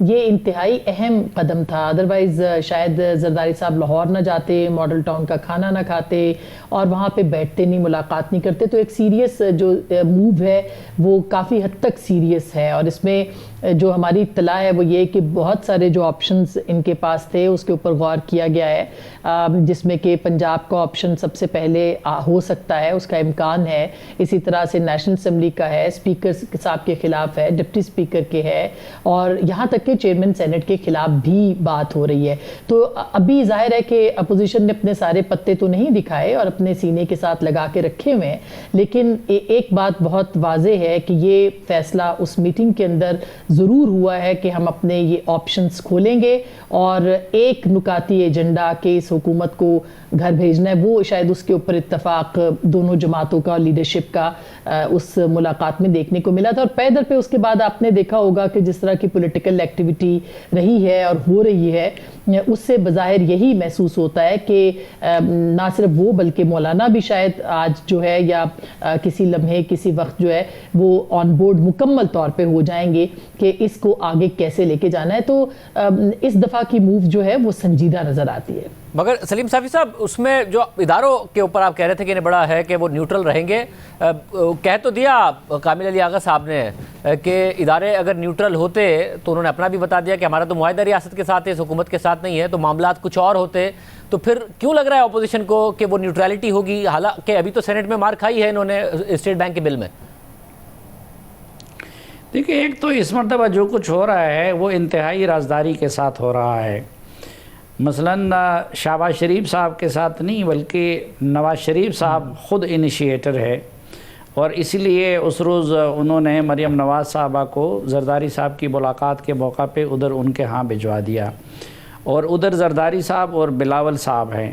یہ انتہائی اہم قدم تھا. ادروائز شاید زرداری صاحب لاہور نہ جاتے, ماڈل ٹاؤن کا کھانا نہ کھاتے اور وہاں پہ بیٹھتے نہیں, ملاقات نہیں کرتے. تو ایک سیریس جو موو ہے وہ کافی حد تک سیریس ہے, اور اس میں جو ہماری اطلاع ہے وہ یہ کہ بہت سارے جو آپشنز ان کے پاس تھے اس کے اوپر غور کیا گیا ہے, جس میں کہ پنجاب کا آپشن سب سے پہلے ہو سکتا ہے, اس کا امکان ہے. اسی طرح سے نیشنل اسمبلی کا ہے, اسپیکر صاحب کے خلاف ہے, ڈپٹی اسپیکر کے ہے, اور یہاں تک کہ چیئرمین سینٹ کے خلاف بھی بات ہو رہی ہے. تو ابھی ظاہر ہے کہ اپوزیشن نے اپنے سارے پتے تو نہیں دکھائے اور اپنے سینے کے ساتھ لگا کے رکھے ہوئے ہیں, لیکن ایک بات بہت واضح ہے کہ یہ فیصلہ اس میٹنگ کے اندر ضرور ہوا ہے کہ ہم اپنے یہ آپشنز کھولیں گے, اور ایک نکاتی ایجنڈا کہ اس حکومت کو گھر بھیجنا ہے, وہ شاید اس کے اوپر اتفاق دونوں جماعتوں کا, لیڈرشپ کا اس ملاقات میں دیکھنے کو ملا تھا. اور پیدر پہ اس کے بعد آپ نے دیکھا ہوگا کہ جس طرح کی پولیٹیکل ایکٹیویٹی رہی ہے اور ہو رہی ہے, اس سے بظاہر یہی محسوس ہوتا ہے کہ نہ صرف وہ بلکہ مولانا بھی شاید آج جو ہے یا کسی لمحے کسی وقت جو ہے وہ آن بورڈ مکمل طور پہ ہو جائیں گے کہ اس کو آگے کیسے لے کے جانا ہے. تو اس دفعہ کی موو جو ہے وہ سنجیدہ نظر آتی ہے. مگر سلیم صافی صاحب, اس میں جو اداروں کے اوپر آپ کہہ رہے تھے کہ انہیں بڑا ہے کہ وہ نیوٹرل رہیں گے, کہہ تو دیا کامل علی آغا صاحب نے کہ ادارے اگر نیوٹرل ہوتے تو انہوں نے اپنا بھی بتا دیا کہ ہمارا تو معاہدہ ریاست کے ساتھ ہے, اس حکومت کے ساتھ نہیں ہے, تو معاملات کچھ اور ہوتے. تو پھر کیوں لگ رہا ہے اپوزیشن کو کہ وہ نیوٹرلٹی ہوگی, حالانکہ ابھی تو سینٹ میں مار کھائی ہے انہوں نے اسٹیٹ بینک کے بل میں؟ دیکھیں, ایک تو اس مرتبہ جو کچھ ہو رہا ہے وہ انتہائی رازداری کے ساتھ ہو رہا ہے. مثلاً شہباز شریف صاحب کے ساتھ نہیں بلکہ نواز شریف صاحب خود انیشیٹر ہے, اور اسی لیے اس روز انہوں نے مریم نواز صاحبہ کو زرداری صاحب کی ملاقات کے موقع پہ ادھر ان کے ہاں بھجوا دیا, اور ادھر زرداری صاحب اور بلاول صاحب ہیں.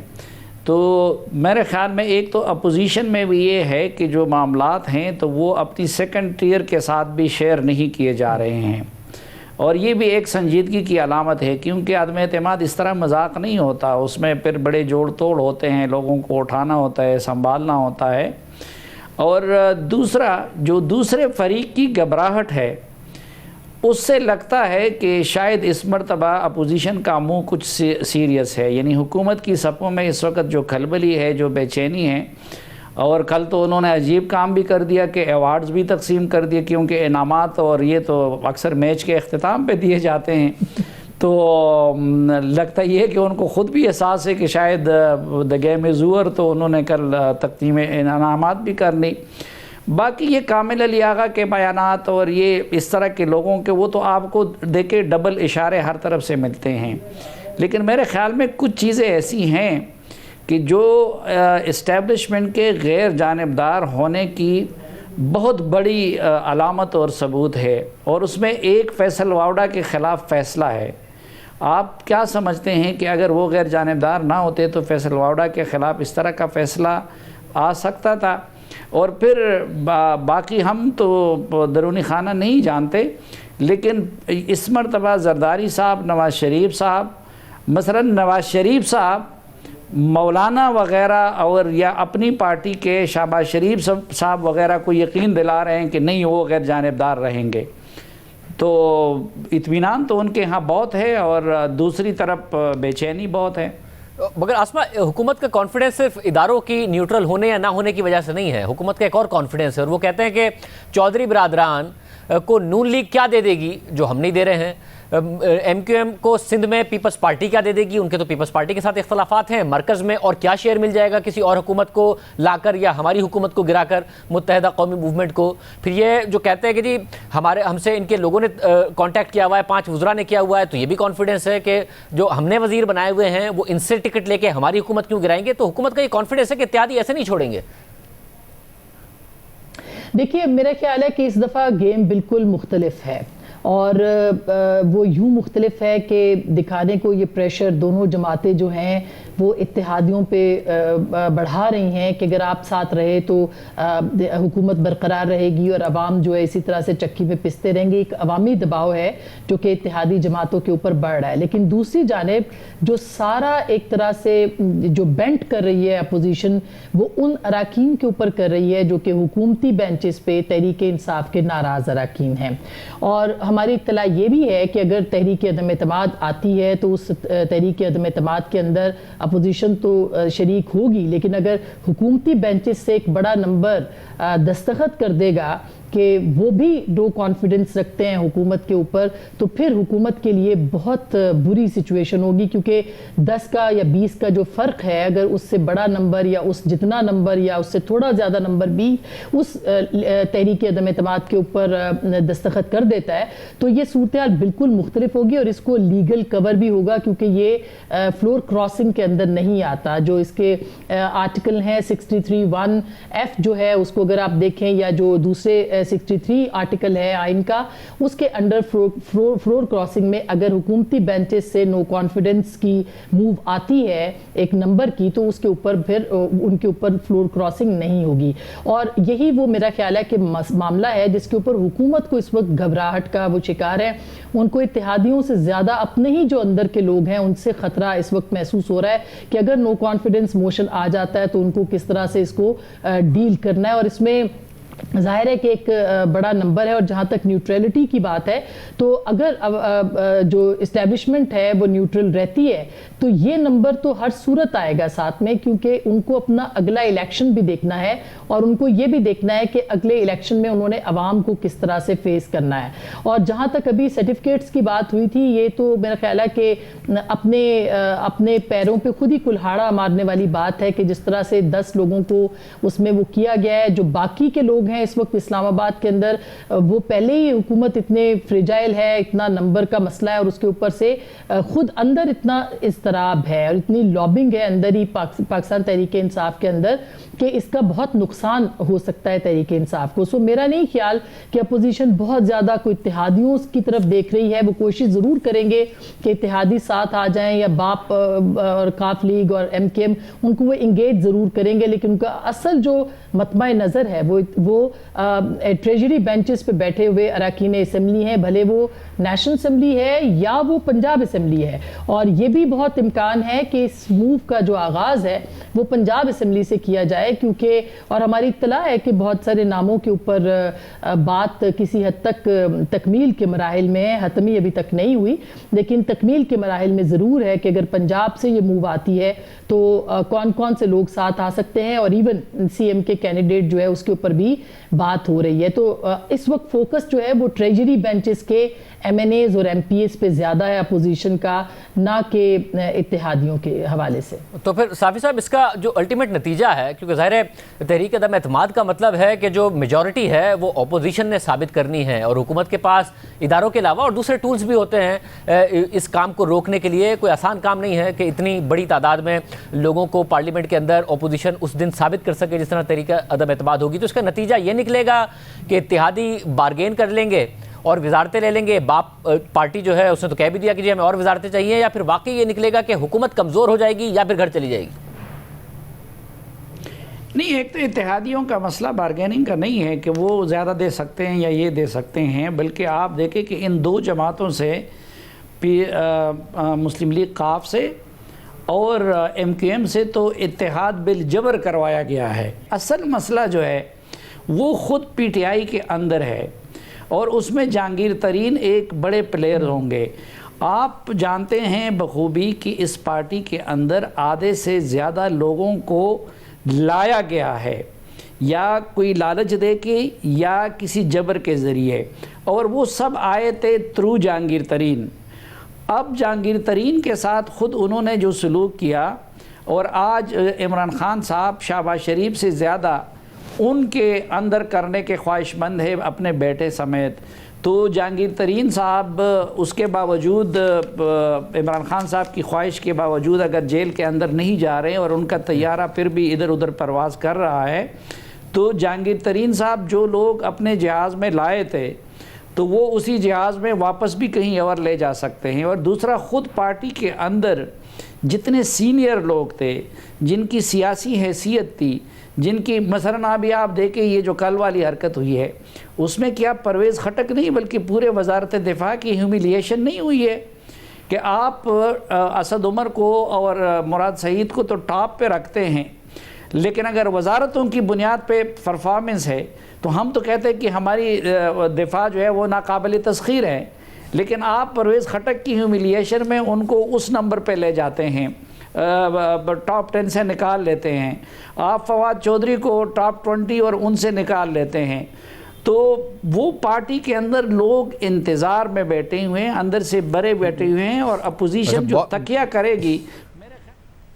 تو میرے خیال میں ایک تو اپوزیشن میں بھی یہ ہے کہ جو معاملات ہیں تو وہ اپنی سیکنڈ ٹیئر کے ساتھ بھی شیئر نہیں کیے جا رہے ہیں, اور یہ بھی ایک سنجیدگی کی علامت ہے, کیونکہ عدم اعتماد اس طرح مذاق نہیں ہوتا, اس میں پھر بڑے جوڑ توڑ ہوتے ہیں, لوگوں کو اٹھانا ہوتا ہے, سنبھالنا ہوتا ہے. اور دوسرا جو دوسرے فریق کی گھبراہٹ ہے اس سے لگتا ہے کہ شاید اس مرتبہ اپوزیشن کا منہ کچھ سیریس ہے, یعنی حکومت کی صفوں میں اس وقت جو کھلبلی ہے, جو بے چینی ہے. اور کل تو انہوں نے عجیب کام بھی کر دیا کہ ایوارڈز بھی تقسیم کر دیے, کیونکہ انعامات اور یہ تو اکثر میچ کے اختتام پہ دیے جاتے ہیں. تو لگتا یہ ہے کہ ان کو خود بھی احساس ہے کہ شاید دا گیم از اوور, تو انہوں نے کل تقسیم انعامات بھی کر لی. باقی یہ کامل علی آغا کے بیانات اور یہ اس طرح کے لوگوں کے, وہ تو آپ کو دیکھے ڈبل اشارے ہر طرف سے ملتے ہیں. لیکن میرے خیال میں کچھ چیزیں ایسی ہیں کہ جو اسٹیبلشمنٹ کے غیر جانبدار ہونے کی بہت بڑی علامت اور ثبوت ہے, اور اس میں ایک فیصل واوڈا کے خلاف فیصلہ ہے. آپ کیا سمجھتے ہیں کہ اگر وہ غیر جانبدار نہ ہوتے تو فیصل واوڈا کے خلاف اس طرح کا فیصلہ آ سکتا تھا؟ اور پھر باقی ہم تو درونی خانہ نہیں جانتے, لیکن اس مرتبہ زرداری صاحب, نواز شریف صاحب, مثلا نواز شریف صاحب مولانا وغیرہ اور یا اپنی پارٹی کے شہباز شریف صاحب وغیرہ کو یقین دلا رہے ہیں کہ نہیں وہ غیر جانبدار رہیں گے. تو اطمینان تو ان کے ہاں بہت ہے, اور دوسری طرف بے چینی بہت ہے. مگر آسما, حکومت کا کانفیڈنس صرف اداروں کی نیوٹرل ہونے یا نہ ہونے کی وجہ سے نہیں ہے, حکومت کا ایک اور کانفیڈنس ہے, اور وہ کہتے ہیں کہ چودھری برادران کو نون لیگ کیا دے دے گی جو ہم نہیں دے رہے ہیں, ایم کیو ایم کو سندھ میں پیپلز پارٹی کیا دے دے گی, ان کے تو پیپلز پارٹی کے ساتھ اختلافات ہیں, مرکز میں اور کیا شیئر مل جائے گا کسی اور حکومت کو لا کر یا ہماری حکومت کو گرا کر متحدہ قومی موومنٹ کو. پھر یہ جو کہتے ہیں کہ جی ہم سے ان کے لوگوں نے کانٹیکٹ کیا ہوا ہے, 5 وزراء نے کیا ہوا ہے, تو یہ بھی کانفیڈنس ہے کہ جو ہم نے وزیر بنائے ہوئے ہیں وہ ان سے ٹکٹ لے کے ہماری حکومت کیوں گرائیں گے. تو حکومت کا یہ کانفیڈنس ہے کہ اتحادی ایسے نہیں چھوڑیں گے. دیکھیے, میرا خیال ہے کہ اس دفعہ گیم بالکل مختلف ہے, اور وہ یوں مختلف ہے کہ دکھانے کو یہ پریشر دونوں جماعتیں جو ہیں وہ اتحادیوں پہ بڑھا رہی ہیں کہ اگر آپ ساتھ رہے تو حکومت برقرار رہے گی, اور عوام جو ہے اسی طرح سے چکی پہ پستے رہیں گے. ایک عوامی دباؤ ہے جو کہ اتحادی جماعتوں کے اوپر بڑھ رہا ہے. لیکن دوسری جانب جو سارا ایک طرح سے جو بینٹ کر رہی ہے اپوزیشن, وہ ان اراکین کے اوپر کر رہی ہے جو کہ حکومتی بینچز پہ تحریک انصاف کے ناراض اراکین ہیں. اور ہماری اطلاع یہ بھی ہے کہ اگر تحریک عدم اعتماد آتی ہے تو اس تحریک عدم اعتماد کے اندر اپوزیشن تو شریک ہوگی، لیکن اگر حکومتی بینچز سے ایک بڑا نمبر دستخط کر دے گا کہ وہ بھی نو کانفیڈنس رکھتے ہیں حکومت کے اوپر، تو پھر حکومت کے لیے بہت بری سچویشن ہوگی، کیونکہ 10 کا یا 20 کا جو فرق ہے، اگر اس سے بڑا نمبر یا اس جتنا نمبر یا اس سے تھوڑا زیادہ نمبر بھی اس تحریک عدم اعتماد کے اوپر دستخط کر دیتا ہے تو یہ صورتحال بالکل مختلف ہوگی، اور اس کو لیگل کور بھی ہوگا، کیونکہ یہ فلور کراسنگ کے اندر نہیں آتا۔ جو اس کے آرٹیکل ہیں 63(1)F جو ہے، اس کو اگر آپ دیکھیں، یا جو دوسرے 63 آرٹیکل ہے آئین کا، اس کے انڈر فلور کراسنگ میں اگر حکومتی بینچز سے نو کانفیڈنس کی موو آتی ہے ایک نمبر کی، تو اس کے اوپر پھر ان کے اوپر فلور کراسنگ نہیں ہوگی، اور یہی وہ میرا خیال ہے کہ معاملہ ہے جس کے اوپر حکومت کو اس وقت گھبراہٹ کا وہ شکار ہے۔ ان کو اتحادیوں سے زیادہ اپنے ہی جو اندر کے لوگ ہیں ان سے خطرہ اس وقت محسوس ہو رہا ہے کہ اگر نو کانفیڈنس موشن آ جاتا ہے تو ان کو کس طرح سے اس کو ڈیل کرنا ہے، اور اس میں ظاہر ہے کہ ایک بڑا نمبر ہے، اور جہاں تک نیوٹرلٹی کی بات ہے تو اگر جو اسٹیبلشمنٹ ہے وہ نیوٹرل رہتی ہے تو یہ نمبر تو ہر صورت آئے گا ساتھ میں، کیونکہ ان کو اپنا اگلا الیکشن بھی دیکھنا ہے، اور ان کو یہ بھی دیکھنا ہے کہ اگلے الیکشن میں انہوں نے عوام کو کس طرح سے فیس کرنا ہے۔ اور جہاں تک ابھی سرٹیفکیٹس کی بات ہوئی تھی، یہ تو میرا خیال ہے کہ اپنے پیروں پہ خود ہی کلہاڑا مارنے والی بات ہے کہ جس طرح سے 10 لوگوں کو اس میں وہ کیا گیا ہے۔ جو باقی کے لوگ ہیں اس وقت اسلام آباد کے اندر، وہ پہلے ہی حکومت اتنے فریجائل ہے، اتنا نمبر کا مسئلہ ہے، اور اس کے اوپر سے خود اندر اتنا اضطراب ہے اور اتنی لابنگ ہے اندر ہی پاکستان تحریک انصاف کے اندر کہ اس کا بہت نقصان ہو سکتا ہے تحریک انصاف کو۔ سو میرا نہیں خیال کہ اپوزیشن بہت زیادہ کوئی اتحادیوں کی طرف دیکھ رہی ہے، وہ کوشش ضرور کریں گے کہ اتحادی ساتھ آ جائیں، یا باپ اور کاف لیگ اور MKM ان کو وہ انگیج ضرور کریں گے، لیکن ان کا اصل جو مطمع نظر ہے وہ ٹریجری بینچز پہ بیٹھے ہوئے اراکین اسمبلی ہیں، بھلے وہ نیشنل اسمبلی ہے یا وہ پنجاب اسمبلی ہے، اور یہ بھی بہت امکان ہے کہ اس موو کا جو آغاز ہے وہ پنجاب اسمبلی سے کیا جائے، کیونکہ اور ہماری اطلاع ہے کہ بہت سارے ناموں کے اوپر بات کسی حد تک تکمیل کے مراحل میں ہے، حتمی ابھی تک نہیں ہوئی، لیکن تکمیل کے مراحل میں ضرور ہے کہ اگر پنجاب سے یہ موو آتی ہے تو کون کون سے لوگ ساتھ آ سکتے ہیں، اور ایون CM کے کینڈیڈیٹ جو ہے اس کے اوپر بھی بات ہو رہی ہے۔ تو اس وقت فوکس جو ہے وہ ٹریجری بینچز کے MNAs اور MPs پہ زیادہ ہے اپوزیشن کا، نہ کہ اتحادیوں کے حوالے سے۔ تو پھر صافی صاحب اس کا جو الٹیمیٹ نتیجہ ہے، کیونکہ ظاہر ہے تحریک عدم اعتماد کا مطلب ہے کہ جو میجورٹی ہے وہ اپوزیشن نے ثابت کرنی ہے، اور حکومت کے پاس اداروں کے علاوہ اور دوسرے ٹولز بھی ہوتے ہیں اس کام کو روکنے کے لیے۔ کوئی آسان کام نہیں ہے کہ اتنی بڑی تعداد میں لوگوں کو پارلیمنٹ کے اندر اپوزیشن اس دن ثابت کر سکے جس طرح تحریک عدم اعتماد ہوگی۔ تو اس کا نتیجہ یہ نکلے گا کہ اتحادی بارگین کر لیں گے اور وزارتیں لے لیں گے۔ باپ پارٹی جو ہے اس نے تو کہہ بھی دیا کہ جی ہمیں اور وزارتیں چاہیے، یا پھر واقعی یہ نکلے گا کہ حکومت کمزور ہو جائے گی یا پھر گھر چلی جائے گی؟ نہیں، ایک تو اتحادیوں کا مسئلہ بارگیننگ کا نہیں ہے کہ وہ زیادہ دے سکتے ہیں یا یہ دے سکتے ہیں، بلکہ آپ دیکھیں کہ ان دو جماعتوں سے مسلم لیگ قاف سے اور MQM سے تو اتحاد بالجبر کروایا گیا ہے۔ اصل مسئلہ جو ہے وہ خود PTI کے اندر ہے، اور اس میں جہانگیر ترین ایک بڑے پلیئر ہوں گے۔ آپ جانتے ہیں بخوبی کہ اس پارٹی کے اندر آدھے سے زیادہ لوگوں کو لایا گیا ہے، یا کوئی لالچ دے کے یا کسی جبر کے ذریعے، اور وہ سب آئے تھے تھرو جہانگیر ترین۔ اب جہانگیر ترین کے ساتھ خود انہوں نے جو سلوک کیا، اور آج عمران خان صاحب شہباز شریف سے زیادہ ان کے اندر کرنے کے خواہش مند ہے اپنے بیٹے سمیت، تو جہانگیر ترین صاحب اس کے باوجود عمران خان صاحب کی خواہش کے باوجود اگر جیل کے اندر نہیں جا رہے ہیں اور ان کا طیارہ پھر بھی ادھر ادھر پرواز کر رہا ہے، تو جہانگیر ترین صاحب جو لوگ اپنے جہاز میں لائے تھے تو وہ اسی جہاز میں واپس بھی کہیں اور لے جا سکتے ہیں۔ اور دوسرا، خود پارٹی کے اندر جتنے سینئر لوگ تھے جن کی سیاسی حیثیت تھی، جن کی مثلاً ابھی آپ دیکھیں یہ جو کل والی حرکت ہوئی ہے اس میں کیا پرویز خٹک نہیں بلکہ پورے وزارت دفاع کی ہیومیلیشن نہیں ہوئی ہے کہ آپ اسد عمر کو اور مراد سعید کو تو ٹاپ پہ رکھتے ہیں، لیکن اگر وزارتوں کی بنیاد پہ پرفارمنس ہے تو ہم تو کہتے ہیں کہ ہماری دفاع جو ہے وہ ناقابل تسخیر ہے، لیکن آپ پرویز خٹک کی ہیوملیشن میں ان کو اس نمبر پہ لے جاتے ہیں، ٹاپ 10 سے نکال لیتے ہیں، آپ فواد چودھری کو ٹاپ 20 اور ان سے نکال لیتے ہیں، تو وہ پارٹی کے اندر لوگ انتظار میں بیٹھے ہوئے ہیں، اندر سے برے بیٹھے ہوئے ہیں، اور اپوزیشن جو تکیہ کرے گی.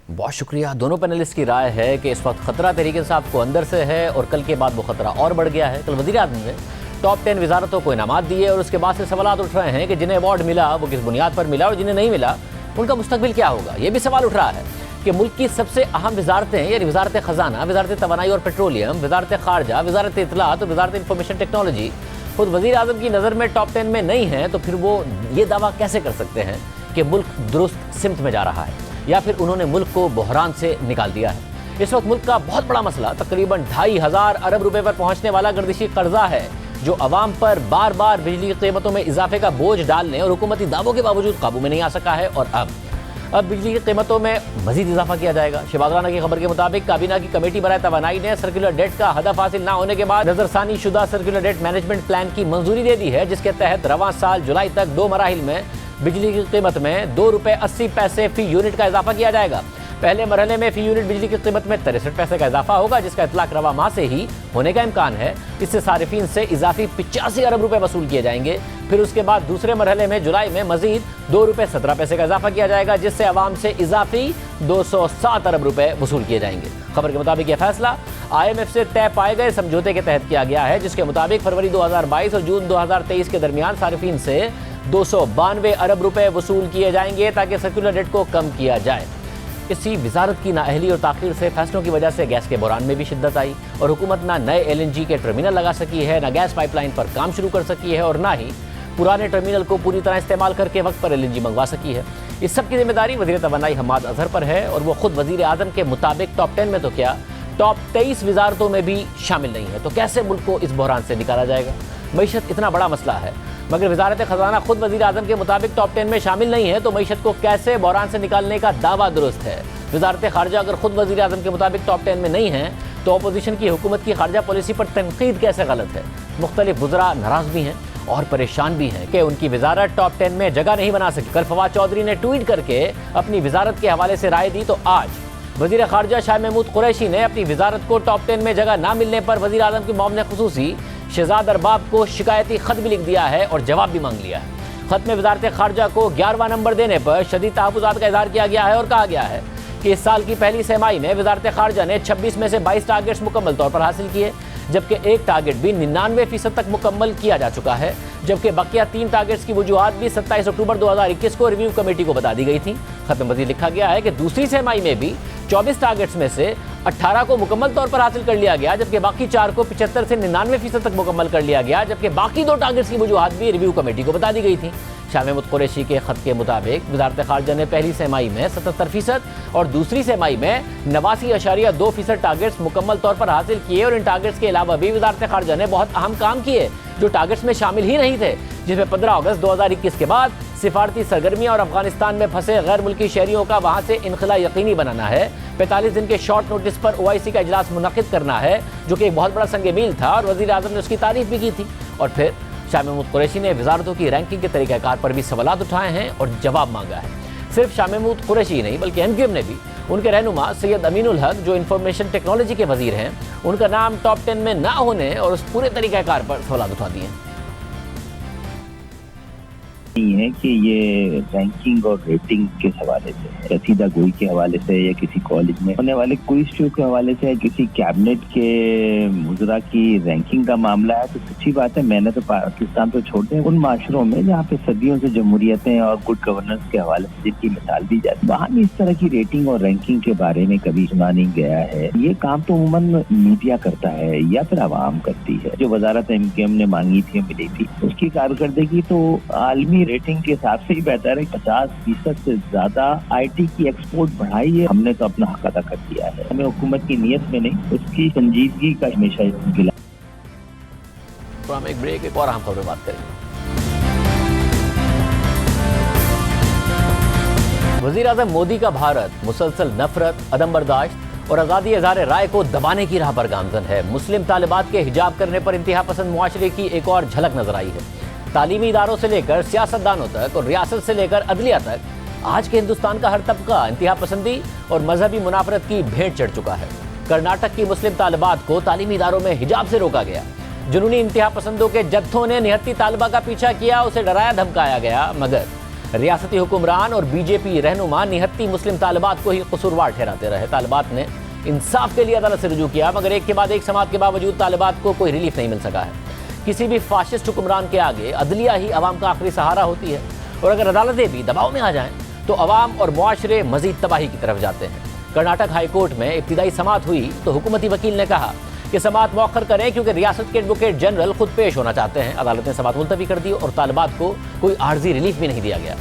بہت شکریہ. دونوں پینلسٹ کی رائے ہے کہ اس وقت خطرہ تحریک انصاف کو اندر سے ہے اور کل کے بعد وہ خطرہ اور بڑھ گیا ہے. کل وزیر اعظم نے ٹاپ 10 وزارتوں کو انعامات دیے اور اس کے بعد سے سوالات اٹھ رہے ہیں کہ جنہیں ایوارڈ ملا وہ کس بنیاد پر ملا اور جنہیں نہیں ملا ان کا مستقبل کیا ہوگا. یہ بھی سوال اٹھ رہا ہے کہ ملک کی سب سے اہم وزارتیں یعنی وزارت خزانہ، وزارت توانائی اور پیٹرولیم، وزارت خارجہ، وزارت اطلاعات اور وزارت انفارمیشن ٹیکنالوجی خود وزیر اعظم کی نظر میں ٹاپ 10 میں نہیں ہیں، تو پھر وہ یہ دعویٰ کیسے کر سکتے ہیں کہ ملک درست سمت میں جا رہا ہے یا پھر انہوں نے ملک کو بحران سے نکال دیا ہے. اس وقت ملک کا بہت بڑا مسئلہ تقریباً 2,500 ارب روپے پر پہنچنے والا گردشی قرضہ ہے جو عوام پر بار بار بجلی کی قیمتوں میں اضافے کا بوجھ ڈالنے اور حکومتی دعووں کے باوجود قابو میں نہیں آ سکا ہے. اور اب بجلی کی قیمتوں میں مزید اضافہ کیا جائے گا. شباب رانا کی خبر کے مطابق کابینہ کی کمیٹی برائے توانائی نے سرکولر ڈیٹ کا ہدف حاصل نہ ہونے کے بعد نظر ثانی شدہ سرکولر ڈیٹ مینجمنٹ پلان کی منظوری دے دی ہے، جس کے تحت رواں سال جولائی تک 2 مراحل میں بجلی کی قیمت میں 2 روپے 80 پیسے فی یونٹ کا اضافہ کیا جائے گا. پہلے مرحلے میں فی یونٹ بجلی کی قیمت میں 63 پیسے کا اضافہ ہوگا، جس کا اطلاق رواں ماہ سے ہی ہونے کا امکان ہے. اس سے صارفین سے اضافی 85 ارب روپے وصول کیے جائیں گے. پھر اس کے بعد دوسرے مرحلے میں جولائی میں مزید 2 روپے 17 پیسے کا اضافہ کیا جائے گا، جس سے عوام سے اضافی 207 ارب روپے وصول کیے جائیں گے. خبر کے مطابق یہ فیصلہ IMF سے طے پائے گئے سمجھوتے کے تحت کیا گیا ہے، جس کے مطابق فروری 2022 اور جون 2023 کے درمیان صارفین سے 292 ارب روپے وصول کیے جائیں گے تاکہ سرکولر ڈیٹ کو کم کیا جائے. اسی وزارت کی نااہلی اور تاخیر سے فیصلوں کی وجہ سے گیس کے بحران میں بھی شدت آئی اور حکومت نہ نئے LNG کے ٹرمینل لگا سکی ہے، نہ گیس پائپ لائن پر کام شروع کر سکی ہے اور نہ ہی پرانے ٹرمینل کو پوری طرح استعمال کر کے وقت پر LNG منگوا سکی ہے. اس سب کی ذمہ داری وزیر توانائی حماد اظہر پر ہے اور وہ خود وزیر اعظم کے مطابق ٹاپ 10 میں تو کیا ٹاپ 23 وزارتوں میں بھی شامل نہیں ہے. تو کیسے ملک کو اس بحران سے نکالا جائے گا؟ معیشت اتنا بڑا مسئلہ ہے مگر وزارت خزانہ خود وزیر اعظم کے مطابق ٹاپ 10 میں شامل نہیں ہے، تو معیشت کو کیسے بحران سے نکالنے کا دعویٰ درست ہے؟ وزارت خارجہ اگر خود وزیر اعظم کے مطابق ٹاپ 10 میں نہیں ہیں تو اپوزیشن کی حکومت کی خارجہ پالیسی پر تنقید کیسے غلط ہے؟ مختلف وزراء ناراض بھی ہیں اور پریشان بھی ہیں کہ ان کی وزارت ٹاپ 10 میں جگہ نہیں بنا سکی. کل فواد چودھری نے ٹویٹ کر کے اپنی وزارت کے حوالے سے رائے دی، تو آج وزیر خارجہ شاہ محمود قریشی نے اپنی وزارت کو ٹاپ 10 میں جگہ نہ ملنے پر وزیر اعظم کے معاون خصوصی شہزاد ارباب کو شکایتی خط بھی لکھ دیا ہے اور جواب بھی مانگ لیا ہے. خط میں وزارت خارجہ کو 11واں نمبر دینے پر شدید تحفظات کا اظہار کیا گیا ہے اور کہا گیا ہے کہ اس سال کی پہلی سہ-ماہی میں وزارت خارجہ نے 26 میں سے 22 ٹارگٹس مکمل طور پر حاصل کیے، جبکہ ایک ٹارگٹ بھی 99% تک مکمل کیا جا چکا ہے، جبکہ بقیہ 3 ٹارگٹس کی وجوہات بھی 27 اکتوبر 2021 کو ریویو کمیٹی کو بتا دی گئی تھیں. خط میں مزید لکھا گیا ہے کہ دوسری سہ-ماہی میں بھی 24 ٹارگٹس میں سے 18 کو مکمل طور پر حاصل کر لیا گیا، جبکہ باقی 4 کو 75 سے 99% تک مکمل کر لیا گیا، جبکہ باقی 2 ٹارگٹس کی وجوہات بھی ریویو کمیٹی کو بتا دی گئی تھیں. شاہ محمود قریشی کے خط کے مطابق وزارت خارجہ نے پہلی سہ-ماہی میں 77% اور دوسری سہ-ماہی میں 89.2% ٹارگٹس مکمل طور پر حاصل کیے، اور ان ٹارگٹس کے علاوہ بھی وزارت خارجہ نے بہت اہم کام کیے جو ٹارگٹس میں شامل ہی نہیں تھے، جس میں 15 اگست 2021 کے بعد سفارتی سرگرمیاں اور افغانستان میں پھنسے غیر ملکی شہریوں کا وہاں سے انخلاء یقینی بنانا ہے، 45 دن کے شارٹ نوٹس پر OIC کا اجلاس منعقد کرنا ہے جو کہ ایک بہت بڑا سنگ میل تھا اور وزیر اعظم نے اس کی تعریف بھی کی تھی. اور پھر شاہ محمود قریشی نے وزارتوں کی رینکنگ کے طریقہ کار پر بھی سوالات اٹھائے ہیں اور جواب مانگا ہے. صرف شاہ محمود قریشی ہی نہیں بلکہ MQM نے بھی ان کے رہنما سید امین الحق جو انفارمیشن ٹیکنالوجی کے وزیر ہیں ان کا نام ٹاپ 10 میں نہ ہونے اور اس پورے طریقہ کار پر سوالات اٹھا دیے ہیں. ہے کہ یہ رینکنگ اور ریٹنگ کے حوالے سے رسیدہ گوئی کے حوالے سے یا کسی کالج میں ہونے والے کوئز شو کے حوالے سے کسی کیبنٹ کے وزراء کی رینکنگ کا معاملہ ہے تو سچی بات ہے میں نے تو پاکستان تو چھوڑ دیں ان معاشروں میں جہاں پہ صدیوں سے جمہوریتیں اور گڈ گورننس کے حوالے سے جن کی مثال دی جاتی ہے وہاں بھی اس طرح کی ریٹنگ اور رینکنگ کے بارے میں کبھی سنا نہیں گیا ہے. یہ کام تو عموماً میڈیا کرتا ہے یا پھر عوام کرتی ہے. جو وزارت MQM نے مانگی تھی ملی تھی اس کی کارکردگی تو عالمی ریٹنگ کے حساب سے ہی بہتر ہے. 50% سے زیادہ IT کی ایکسپورٹ بڑھائی ہے. ہم نے تو اپنا حق ادا کر دیا ہے. ہمیں حکومت کی نیت میں نہیں اس کی سنجیدگی کا ہمیشہ گلا. ایک بریک ایک اور اہم خبر بات کریں گے. وزیر اعظم مودی کا بھارت مسلسل نفرت، عدم برداشت اور آزادی اظہار رائے کو دبانے کی راہ پر گامزن ہے۔ مسلم طالبات کے حجاب کرنے پر انتہا پسند معاشرے کی ایک اور جھلک نظر آئی ہے۔ تعلیمی اداروں سے لے کر سیاستدانوں تک اور ریاست سے لے کر عدلیہ تک آج کے ہندوستان کا ہر طبقہ انتہا پسندی اور مذہبی منافرت کی بھیٹ چڑھ چکا ہے۔ کرناٹک کی مسلم طالبات کو تعلیمی اداروں میں حجاب سے روکا گیا۔ جنونی انتہا پسندوں کے جتھوں نے نہتی طالبہ کا پیچھا کیا، اسے ڈرایا دھمکایا گیا، مگر ریاستی حکمران اور بی جے پی رہنما نہتی مسلم طالبات کو ہی قصوروار ٹھہراتے رہے۔ طالبات نے انصاف کے لیے عدالت سے رجوع کیا، مگر ایک کے بعد ایک سماعت کے باوجود طالبات کو کوئی ریلیف نہیں مل سکا ہے۔ کسی بھی فاشسٹ حکمران کے آگے عدلیہ ہی عوام کا آخری سہارا ہوتی ہے، اور اگر عدالتیں بھی دباؤ میں آ جائیں تو عوام اور معاشرے مزید تباہی کی طرف جاتے ہیں۔ کرناٹک ہائی کورٹ میں ابتدائی سماعت ہوئی تو حکومتی وکیل نے کہا کہ سماعت مؤخر کریں کیونکہ ریاست کے ایڈوکیٹ جنرل خود پیش ہونا چاہتے ہیں۔ عدالت نے سماعت ملتوی کر دی اور طالبات کو کوئی عارضی ریلیف بھی نہیں دیا گیا۔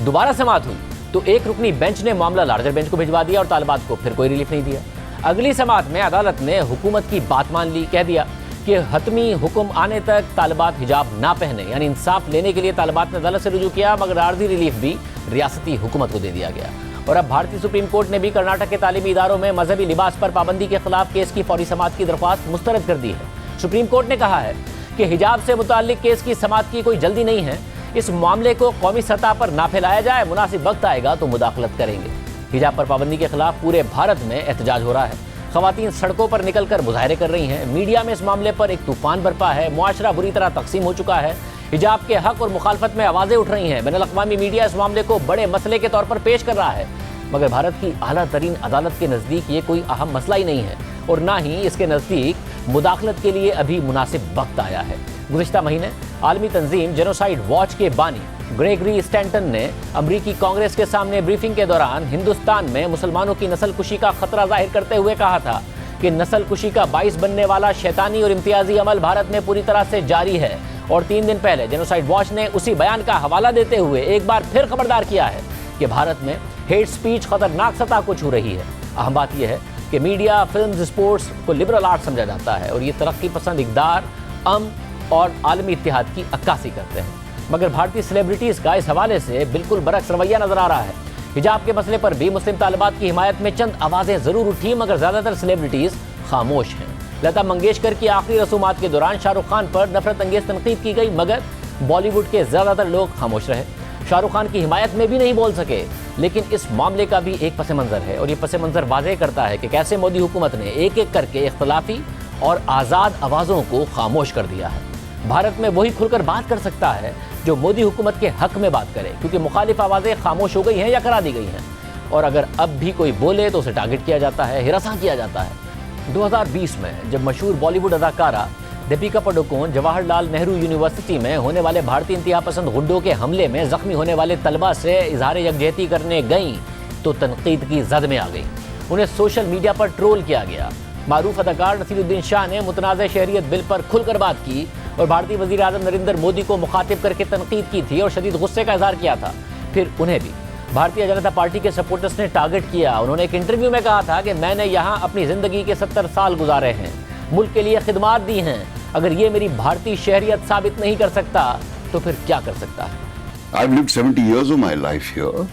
دوبارہ سماعت ہوئی تو ایک رکنی بینچ نے معاملہ لارجر بینچ کو بھجوا دیا اور طالبات کو پھر کوئی ریلیف نہیں دیا۔ اگلی سماعت میں عدالت نے حکومت کی بات مان لی، کہہ دیا کہ حتمی حکم آنے تک طالبات حجاب نہ پہنے، یعنی انصاف لینے کے لیے طالبات نے عدالت سے رجوع کیا، مگر عارضی ریلیف بھی ریاستی حکومت کو دے دیا گیا۔ اور اب بھارتی سپریم کورٹ نے بھی کرناٹک کے تعلیمی اداروں میں مذہبی لباس پر پابندی کے خلاف کیس کی فوری سماعت کی درخواست مسترد کر دی ہے۔ سپریم کورٹ نے کہا ہے کہ حجاب سے متعلق کیس کی سماعت کی کوئی جلدی نہیں ہے، اس معاملے کو قومی سطح پر نہ پھیلایا جائے، مناسب وقت آئے گا تو مداخلت کریں گے۔ حجاب پر پابندی کے خلاف پورے بھارت میں احتجاج ہو رہا ہے، خواتین سڑکوں پر نکل کر مظاہرے کر رہی ہیں، میڈیا میں اس معاملے پر ایک طوفان برپا ہے، معاشرہ بری طرح تقسیم ہو چکا ہے، حجاب کے حق اور مخالفت میں آوازیں اٹھ رہی ہیں، بین الاقوامی میڈیا اس معاملے کو بڑے مسئلے کے طور پر پیش کر رہا ہے، مگر بھارت کی اعلیٰ ترین عدالت کے نزدیک یہ کوئی اہم مسئلہ ہی نہیں ہے، اور نہ ہی اس کے نزدیک مداخلت کے لیے ابھی مناسب وقت آیا ہے۔ گزشتہ مہینے عالمی تنظیم جینوسائیڈ واچ کے بانی گریگری اسٹینٹن نے امریکی کانگریس کے سامنے بریفنگ کے دوران ہندوستان میں مسلمانوں کی نسل کشی کا خطرہ ظاہر کرتے ہوئے کہا تھا کہ نسل کشی کا باعث بننے والا شیطانی اور امتیازی عمل بھارت میں پوری طرح سے جاری ہے، اور 3 دن پہلے جینوسائیڈ واچ نے اسی بیان کا حوالہ دیتے ہوئے ایک بار پھر خبردار کیا ہے کہ بھارت میں ہیٹ سپیچ خطرناک سطح کو چھو رہی ہے۔ اہم بات یہ ہے کہ میڈیا، فلمز، سپورٹس کو لبرل آرٹ سمجھا جاتا ہے اور یہ ترقی پسند اقدار، امن اور عالمی اتحاد کی عکاسی کرتے ہیں، مگر بھارتی سیلیبریٹیز کا اس حوالے سے بالکل برعکس رویہ نظر آ رہا ہے۔ حجاب کے مسئلے پر بھی مسلم طالبات کی حمایت میں چند آوازیں ضرور اٹھی، مگر زیادہ تر سیلیبریٹیز خاموش ہیں۔ لتا منگیشکر کی آخری رسومات کے دوران شاہ رخ خان پر نفرت انگیز تنقید کی گئی، مگر بالی ووڈ کے زیادہ تر لوگ خاموش رہے، شاہ رخ خان کی حمایت میں بھی نہیں بول سکے۔ لیکن اس معاملے کا بھی ایک پس منظر ہے، اور یہ پس منظر واضح کرتا ہے کہ کیسے مودی حکومت نے ایک ایک کر کے اختلافی اور آزاد آوازوں کو خاموش کر دیا ہے۔ بھارت میں وہی کھل کر بات کر سکتا ہے جو مودی حکومت کے حق میں بات کرے، کیونکہ مخالف آوازیں خاموش ہو گئی ہیں یا کرا دی گئی ہیں، اور اگر اب بھی کوئی بولے تو اسے ٹارگٹ کیا جاتا ہے، ہراساں کیا جاتا ہے۔ 2020 میں جب مشہور بالی ووڈ اداکارہ دیپیکا پڈوکون جواہر لال نہرو یونیورسٹی میں ہونے والے بھارتی انتہا پسند غنڈوں کے حملے میں زخمی ہونے والے طلبہ سے اظہار یکجہتی کرنے گئیں تو تنقید کی زد میں آ گئی، انہیں سوشل میڈیا پر ٹرول کیا گیا۔ معروف اداکار نصیر الدین شاہ نے متنازع شہریت بل پر کھل کر بات کی اور بھارتی وزیر اعظم نریندر مودی کو مخاطب کر کے تنقید کی تھی اور شدید غصے کا اظہار کیا تھا۔ پھر انہیں بھی بھارتیہ جنتا پارٹی کے سپورٹرز نے ٹارگٹ کیا۔ انہوں نے ایک انٹرویو میں کہا تھا کہ میں نے یہاں اپنی زندگی کے 70 سال گزارے ہیں، ملک کے لیے خدمات دی ہیں، اگر یہ میری بھارتی شہریت ثابت نہیں کر سکتا تو پھر کیا کر سکتا ہے؟ I've lived 70 years of my life here.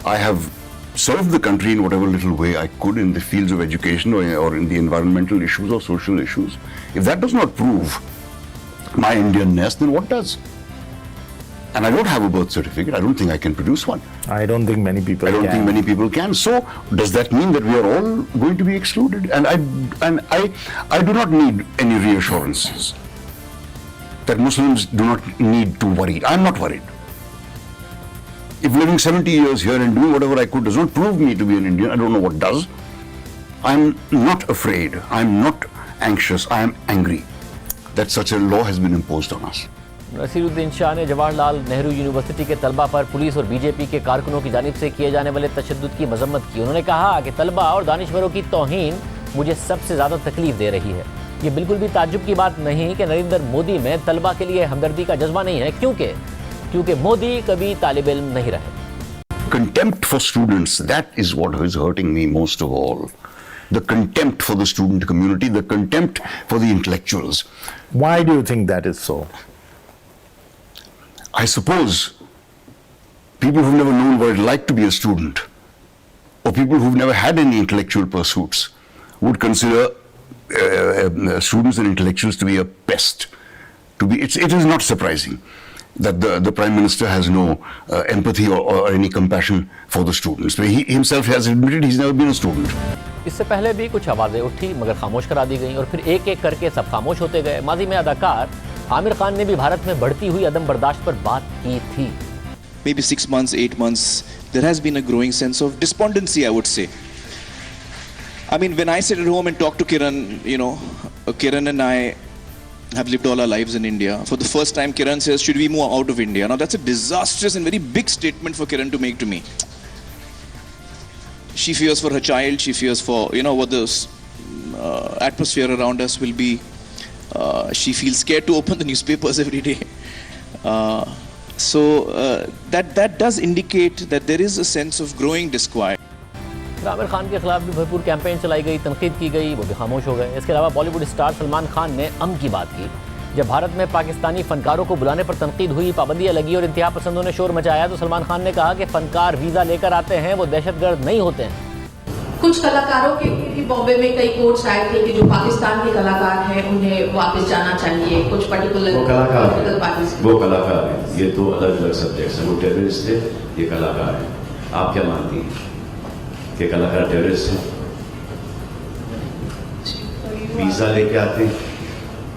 I have served the country in whatever little way I could in the fields of education or in the environmental issues or social issues. If that does not prove my Indianness, then what does? And I don't have a birth certificate. I don't think I can produce one. I don't think many people I don't think many people can. So does that mean that we are all going to be excluded? And I do not need any reassurances that Muslims do not need to worry. I'm not worried. If living 70 years here and doing whatever I could does not prove me to be an Indian, I don't know what does. I'm not afraid. I'm not anxious. I am angry that such a law has been imposed on us. Naseer الدین شاہ نے Jawahar Lal Nehru university کے طلبہ پر police اور B J پی کے کارکنوں کی جانب سے کیے جانے والے تشدد کی مذمت کی۔ انہوں نے کہا کہ طلبہ اور دانشوروں کی توہین مجھے سب سے زیادہ تکلیف دے رہی ہے۔ یہ بالکل بھی تعجب کی بات نہیں کہ نریندر مودی میں طلبہ کے لیے ہمدردی کا جذبہ نہیں ہے، کیونکہ مودی کبھی طالب علم نہیں رہے۔ Contempt for students, that is what is hurting me most of all. The contempt for the student community, the contempt for the intellectuals. Why do you think that is so? I suppose people who've never known what it's like to be a student or people who've never had any intellectual pursuits would consider students and intellectuals to be a pest. It is not surprising that the Prime Minister has no empathy or any compassion for the students. But he himself has admitted he's never been a student. اس سے پہلے بھی کچھ آوازیں اٹھی مگر خاموش کرا دی گئیں اور پھر ایک ایک کر کے سب خاموش ہوتے گئے. ماضی میں اداکار عامر خان نے بھی بھارت میں بڑھتی ہوئی عدم برداشت پر بات کی تھی. Maybe 6 months, 8 months, there has been a growing sense of despondency, I would say. I mean, when I sit at home and talk to Kiran, you know, Kiran and I have lived all our lives in India. For the first time, Kiran says, should we move out of India? Now, that's a disastrous and very big statement for Kiran to make to me. She fears for her child, she fears for, you know, what the atmosphere around us will be. She feels scared to open the newspapers every day. So that does indicate that there is a sense of growing disquiet. Aamir Khan کے خلاف بھی بھرپور campaign چلائی گئی, تنقید کی گئی, وہ بھی خاموش ہو گئے. اس کے علاوہ بالی ووڈ اسٹار سلمان خان نے کی بات کی. جب بھارت میں پاکستانی فنکاروں کو بلانے پر تنقید ہوئی, پابندیاں لگی اور انتہا پسندوں نے شور مچایا, تو سلمان خان نے کہا کہ فنکار ویزا لے کر آتے ہیں, وہ دہشت گرد نہیں ہوتے ہیں. کچھ کلاکاروں کے بامبے میں کئی کوٹس آئے تھے کہ جو پاکستان کے کلاکار ہیں انہیں واپس جانا چاہیے. کچھ پرٹیکولر وہ کلاکار ہیں, یہ تو الگ الگ سبجیکٹس ہیں. وہ ٹیررسٹ تھے, یہ کلاکار ہیں. آپ کیا مانتی ہیں کہ کلاکار ٹیررسٹ ہیں؟ ویزا لے کے آتے ہیں,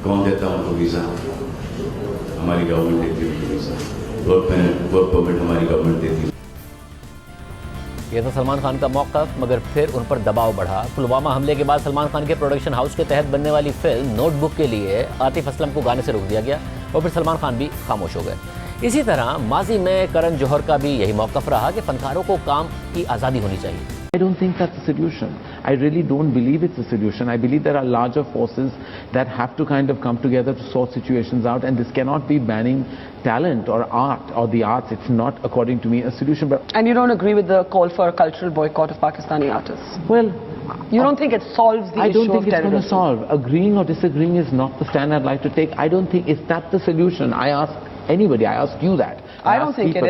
کون دیتا ان کو ویزا؟ ہماری گورنمنٹ دیتی ہے ویزا, ورک پرمٹ ہماری گورنمنٹ دیتی ہے. یہ تھا سلمان خان کا موقف, مگر پھر ان پر دباؤ بڑھا. پلوامہ حملے کے بعد سلمان خان کے پروڈکشن ہاؤس کے تحت بننے والی فلم نوٹ بک کے لیے عاطف اسلم کو گانے سے روک دیا گیا اور پھر سلمان خان بھی خاموش ہو گئے. اسی طرح ماضی میں کرن جوہر کا بھی یہی موقف رہا کہ فنکاروں کو کام کی آزادی ہونی چاہیے. I don't think that's a solution. I really don't believe it's a solution. I believe there are larger forces that have to kind of come together to sort situations out, and this cannot be banning talent or art or the arts. It's not, according to me, a solution. But And you don't agree with the call for a cultural boycott of Pakistani artists? Well, You don't think it solves the issue of terrorism? I don't think it's going to solve. Agreeing or disagreeing is not the stand I'd like to take. I don't think it's that the solution. I ask anybody, I ask you that. I don't think it is.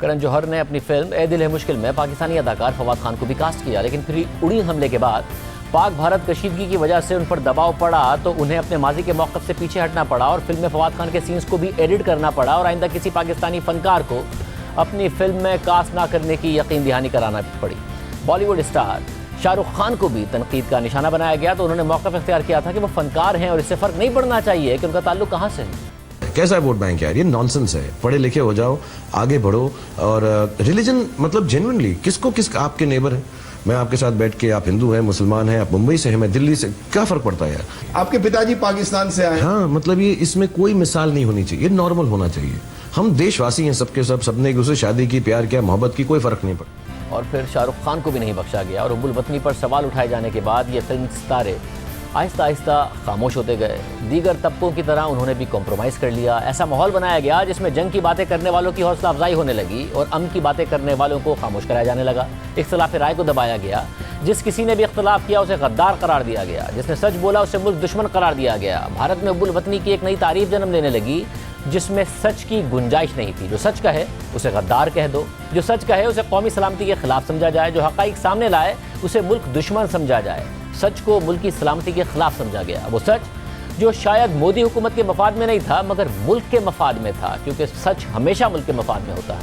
Karan Johar نے اپنی film اے دل ہے مشکل میں پاکستانی اداکار فواد خان کو بھی cost کیا, لیکن پھر اڑی حملے کے بعد پاک بھارت کشیدگی کی وجہ سے ان پر دباؤ پڑا تو انہیں اپنے ماضی کے موقف سے پیچھے ہٹنا پڑا اور فلم میں فواد خان کے سینز کو بھی ایڈٹ کرنا پڑا اور آئندہ کسی پاکستانی فنکار کو اپنی فلم میں کاسٹ نہ کرنے کی یقین دہانی کرانا پڑی. بالی ووڈ اسٹار شاہ رخ خان کو بھی تنقید کا نشانہ بنایا گیا تو انہوں نے موقف اختیار کیا تھا کہ وہ فنکار ہیں اور اس سے فرق نہیں پڑنا چاہیے کہ ان کا تعلق کہاں سے ہے. کیسا ووٹ بینک یار, یہ نانسنس ہے. پڑھے لکھے ہو جاؤ, آگے بڑھو. اور ریلیجن مطلب جینوئنلی کس کو کس آپ کے نیبر ہیں. میں آپ کے ساتھ بیٹھ کے, آپ ہندو ہیں, مسلمان ہیں, آپ ممبئی سے ہیں, میں دلی سے, کیا فرق پڑتا ہے یار. آپ کے پتا جی پاکستان سے آئے. ہاں مطلب یہ اس میں کوئی مثال نہیں ہونی چاہیے, نارمل ہونا چاہیے. ہم دیش واسی ہیں سب کے سب نے ایک دوسرے شادی کی, پیار کیا, محبت کی, کوئی فرق نہیں پڑا. اور پھر شاہ رخ خان کو بھی نہیں بخشا گیا اور حب الوطنی پر سوال اٹھائے جانے کے بعد یہ فلم ستارے آہستہ آہستہ خاموش ہوتے گئے. دیگر طبقوں کی طرح انہوں نے بھی کمپرومائز کر لیا. ایسا ماحول بنایا گیا جس میں جنگ کی باتیں کرنے والوں کی حوصلہ افزائی ہونے لگی اور امن کی باتیں کرنے والوں کو خاموش کرایا جانے لگا. اختلاف رائے کو دبایا گیا. جس کسی نے بھی اختلاف کیا اسے غدار قرار دیا گیا. جس نے سچ بولا اسے ملک دشمن قرار دیا گیا. بھارت میں حب الوطنی کی ایک نئی تعریف جنم لینے لگی جس میں سچ کی گنجائش نہیں تھی. جو سچ کہے اسے غدار کہہ دو, جو سچ کہے اسے قومی سلامتی کے خلاف سمجھا جائے, جو حقائق سامنے لائے اسے ملک دشمن سمجھا جائے. سچ کو ملکی سلامتی کے خلاف سمجھا گیا. وہ سچ جو شاید مودی حکومت کے مفاد میں نہیں تھا مگر ملک کے مفاد میں تھا, کیونکہ سچ ہمیشہ ملک کے مفاد میں ہوتا ہے.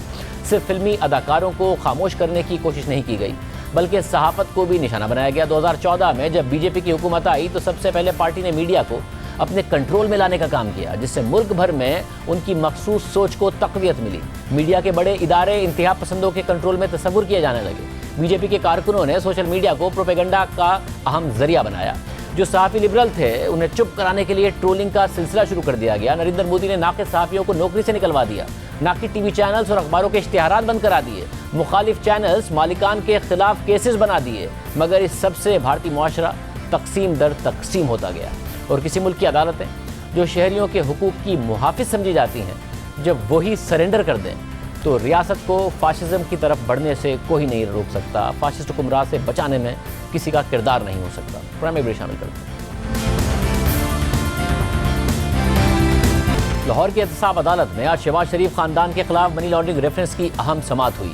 صرف فلمی اداکاروں کو خاموش کرنے کی کوشش نہیں کی گئی بلکہ صحافت کو بھی نشانہ بنایا گیا. 2014 میں جب بی جے پی کی حکومت آئی تو سب سے پہلے پارٹی نے میڈیا کو اپنے کنٹرول میں لانے کا کام کیا, جس سے ملک بھر میں ان کی مخصوص سوچ کو تقویت ملی. میڈیا کے بڑے ادارے انتہا پسندوں کے کنٹرول میں تصور کیے جانے لگے. بی جے پی کے کارکنوں نے سوشل میڈیا کو پروپیگنڈا کا اہم ذریعہ بنایا. جو صحافی لبرل تھے انہیں چپ کرانے کے لیے ٹرولنگ کا سلسلہ شروع کر دیا گیا. نریندر مودی نے ناقص صحافیوں کو نوکری سے نکلوا دیا. ناقص ٹی وی چینلز اور اخباروں کے اشتہارات بند کرا دیے. مخالف چینلز مالکان کے خلاف کیسز بنا دیے. مگر اس سب سے بھارتی معاشرہ تقسیم در تقسیم ہوتا گیا اور کسی ملک کی عدالتیں جو شہریوں کے حقوق کی محافظ سمجھی جاتی ہیں جب وہی سرنڈر کر دیں تو ریاست کو فاشزم کی طرف بڑھنے سے کوئی نہیں روک سکتا. فاشسٹ حکمراں سے بچانے میں کسی کا کردار نہیں ہو سکتا. پرائم ایبری شامل کرتے ہیں. لاہور کی احتساب عدالت میں آج شہباز شریف خاندان کے خلاف منی لانڈرنگ ریفرنس کی اہم سماعت ہوئی.